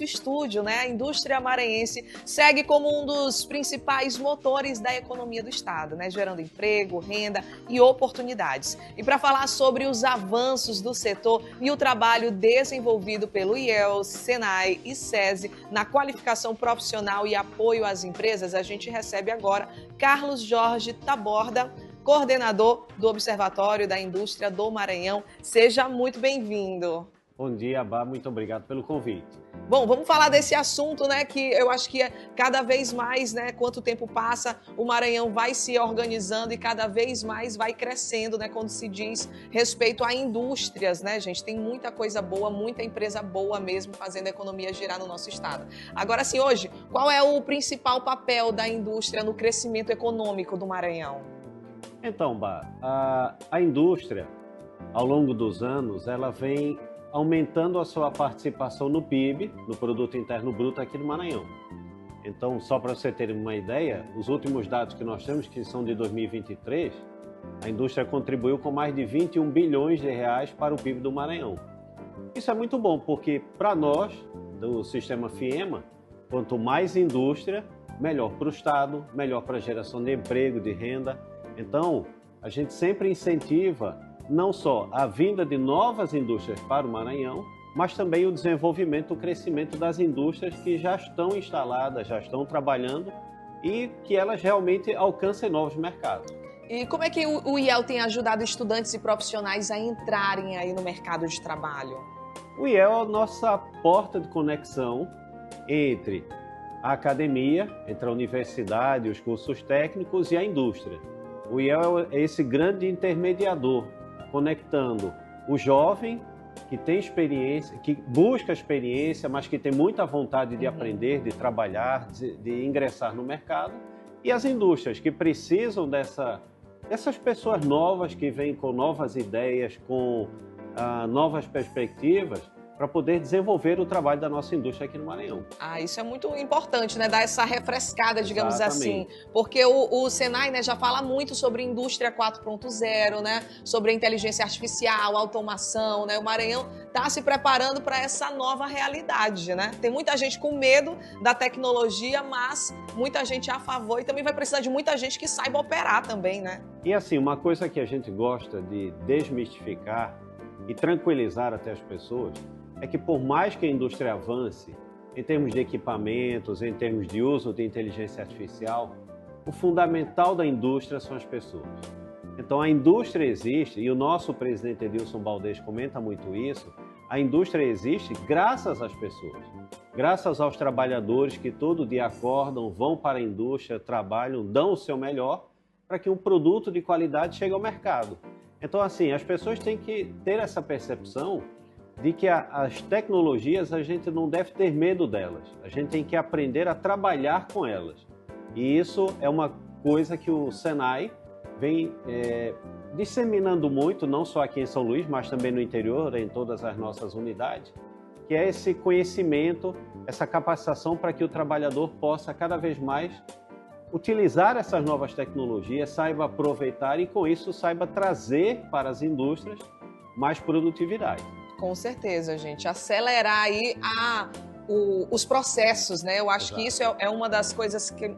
estúdio, né? A indústria maranhense segue como um dos principais motores da economia do estado, né? Gerando emprego, renda e oportunidades. E para falar sobre os avanços do setor e o trabalho desenvolvido pelo IEL, Senai e SESI na qualificação profissional e apoio às empresas, a gente recebe agora Carlos Jorge Taborda, coordenador do Observatório da Indústria do Maranhão. Seja muito bem-vindo. Bom dia, Bá. Muito obrigado pelo convite. Bom, vamos falar desse assunto, né, que eu acho que cada vez mais, né, quanto tempo passa, o Maranhão vai se organizando e cada vez mais vai crescendo, né, quando se diz respeito a indústrias, né, gente? Tem muita coisa boa, muita empresa boa mesmo fazendo a economia girar no nosso estado. Agora, assim, hoje, qual é o principal papel da indústria no crescimento econômico do Maranhão? Então, Bá, a indústria, ao longo dos anos, ela vem aumentando a sua participação no PIB, no Produto Interno Bruto aqui do Maranhão. Então, só para você ter uma ideia, os últimos dados que nós temos, que são de 2023, a indústria contribuiu com mais de 21 bilhões de reais para o PIB do Maranhão. Isso é muito bom, porque para nós, do sistema FIEMA, quanto mais indústria, melhor para o Estado, melhor para a geração de emprego, de renda. Então, a gente sempre incentiva não só a vinda de novas indústrias para o Maranhão, mas também o desenvolvimento, o crescimento das indústrias que já estão instaladas, já estão trabalhando e que elas realmente alcancem novos mercados. E como é que o IEL tem ajudado estudantes e profissionais a entrarem aí no mercado de trabalho? O IEL é a nossa porta de conexão entre a academia, entre a universidade, os cursos técnicos e a indústria. O IEL é esse grande intermediador, conectando o jovem que tem experiência, que busca experiência, mas que tem muita vontade de aprender, de trabalhar, de ingressar no mercado, e as indústrias que precisam dessas pessoas novas que vêm com novas ideias, com novas perspectivas, para poder desenvolver o trabalho da nossa indústria aqui no Maranhão. Isso é muito importante, né? Dar essa refrescada, digamos Exatamente. assim. Porque o Senai, né, já fala muito sobre indústria 4.0, né? Sobre a inteligência artificial, automação, né? O Maranhão está se preparando para essa nova realidade, né? Tem muita gente com medo da tecnologia, mas muita gente a favor e também vai precisar de muita gente que saiba operar também, né? E assim, uma coisa que a gente gosta de desmistificar e tranquilizar até as pessoas é que por mais que a indústria avance em termos de equipamentos, em termos de uso de inteligência artificial, o fundamental da indústria são as pessoas. Então a indústria existe, e o nosso presidente Edilson Baldez comenta muito isso, a indústria existe graças às pessoas, graças aos trabalhadores que todo dia acordam, vão para a indústria, trabalham, dão o seu melhor para que um produto de qualidade chegue ao mercado. Então assim, as pessoas têm que ter essa percepção de que as tecnologias a gente não deve ter medo delas, a gente tem que aprender a trabalhar com elas. E isso é uma coisa que o Senai vem disseminando muito, não só aqui em São Luís, mas também no interior, em todas as nossas unidades, que é esse conhecimento, essa capacitação para que o trabalhador possa cada vez mais utilizar essas novas tecnologias, saiba aproveitar e com isso saiba trazer para as indústrias mais produtividade. Com certeza, gente. Acelerar aí os processos, né? Eu acho Exato. que isso é uma das coisas que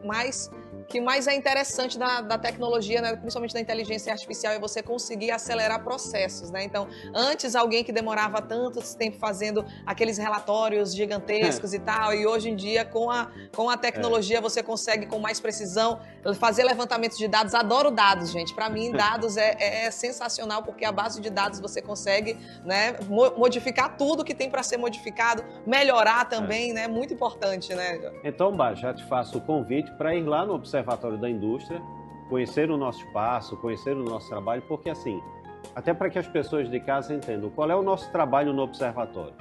mais é interessante da tecnologia, né? Principalmente da inteligência artificial, é você conseguir acelerar processos, né? Então, antes alguém que demorava tanto tempo fazendo aqueles relatórios gigantescos e tal, e hoje em dia com a tecnologia você consegue com mais precisão fazer levantamento de dados. Adoro dados, gente. Para mim, dados é sensacional, porque a base de dados você consegue, né, modificar tudo que tem para ser modificado, melhorar também, né? Muito importante, né? Então, Bá, já te faço o convite para ir lá no Observatório da Indústria, conhecer o nosso espaço, conhecer o nosso trabalho, porque assim, até para que as pessoas de casa entendam qual é o nosso trabalho no Observatório.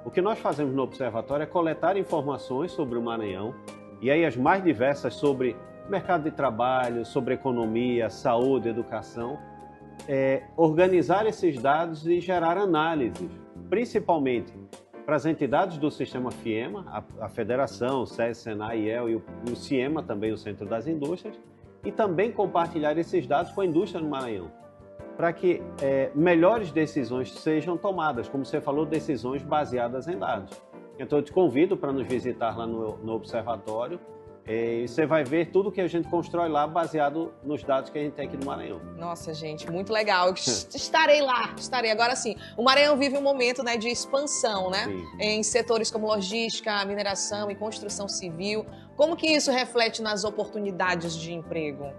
O que nós fazemos no Observatório é coletar informações sobre o Maranhão, e aí as mais diversas sobre mercado de trabalho, sobre economia, saúde, educação, organizar esses dados e gerar análises, principalmente para as entidades do sistema FIEMA, a Federação, o SESI, Senai, IEL e o CIEMA, também o Centro das Indústrias, e também compartilhar esses dados com a indústria no Maranhão, para que melhores decisões sejam tomadas, como você falou, decisões baseadas em dados. Então eu te convido para nos visitar lá no observatório. E você vai ver tudo que a gente constrói lá baseado nos dados que a gente tem aqui no Maranhão. Nossa, gente, muito legal. Estarei lá, estarei. Agora sim, o Maranhão vive um momento, né, de expansão, né? Sim. Em setores como logística, mineração e construção civil. Como que isso reflete nas oportunidades de emprego?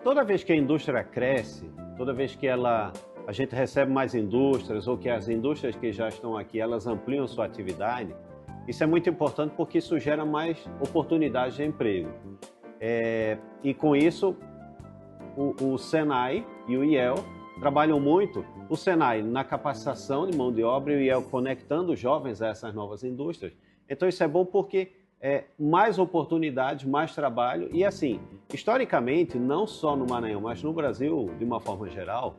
Toda vez que a indústria cresce, toda vez que a gente recebe mais indústrias ou que as indústrias que já estão aqui, elas ampliam sua atividade, isso é muito importante porque isso gera mais oportunidades de emprego. E com isso, o Senai e o IEL trabalham muito. O Senai na capacitação de mão de obra e o IEL conectando os jovens a essas novas indústrias. Então isso é bom porque mais oportunidades, mais trabalho. E assim, historicamente, não só no Maranhão, mas no Brasil, de uma forma geral,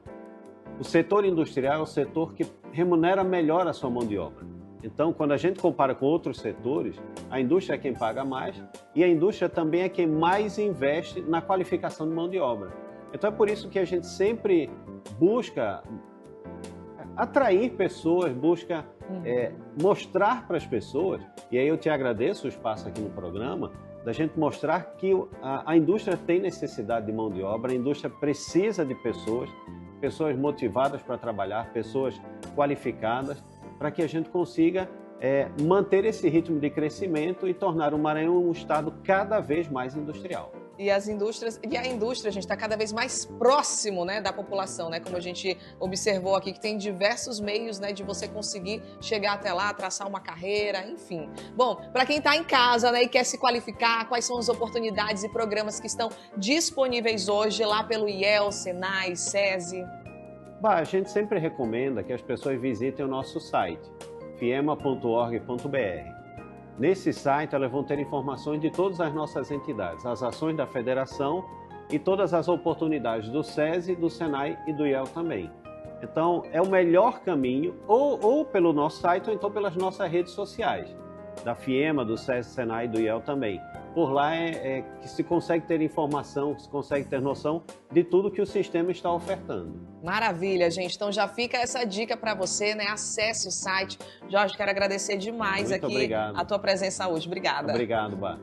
o setor industrial é o setor que remunera melhor a sua mão de obra. Então, quando a gente compara com outros setores, a indústria é quem paga mais e a indústria também é quem mais investe na qualificação de mão de obra. Então, é por isso que a gente sempre busca atrair pessoas, busca mostrar para as pessoas, e aí eu te agradeço o espaço aqui no programa, da gente mostrar que a indústria tem necessidade de mão de obra, a indústria precisa de pessoas motivadas para trabalhar, pessoas qualificadas, para que a gente consiga manter esse ritmo de crescimento e tornar o Maranhão um estado cada vez mais industrial. E a indústria, gente, está cada vez mais próximo, né, da população, né? Como a gente observou aqui, que tem diversos meios, né, de você conseguir chegar até lá, traçar uma carreira, enfim. Bom, para quem está em casa, né, e quer se qualificar, quais são as oportunidades e programas que estão disponíveis hoje lá pelo IEL, Senai, SESI? A gente sempre recomenda que as pessoas visitem o nosso site, fiema.org.br. Nesse site, elas vão ter informações de todas as nossas entidades, as ações da federação e todas as oportunidades do SESI, do Senai e do IEL também. Então, é o melhor caminho, ou pelo nosso site, ou então pelas nossas redes sociais, da FIEMA, do SESI, Senai e do IEL também. Por lá que se consegue ter informação, se consegue ter noção de tudo que o sistema está ofertando. Maravilha, gente. Então já fica essa dica para você, né? Acesse o site. Jorge, quero agradecer demais Muito aqui obrigado. a tua presença hoje. Obrigada. Obrigado, Bá.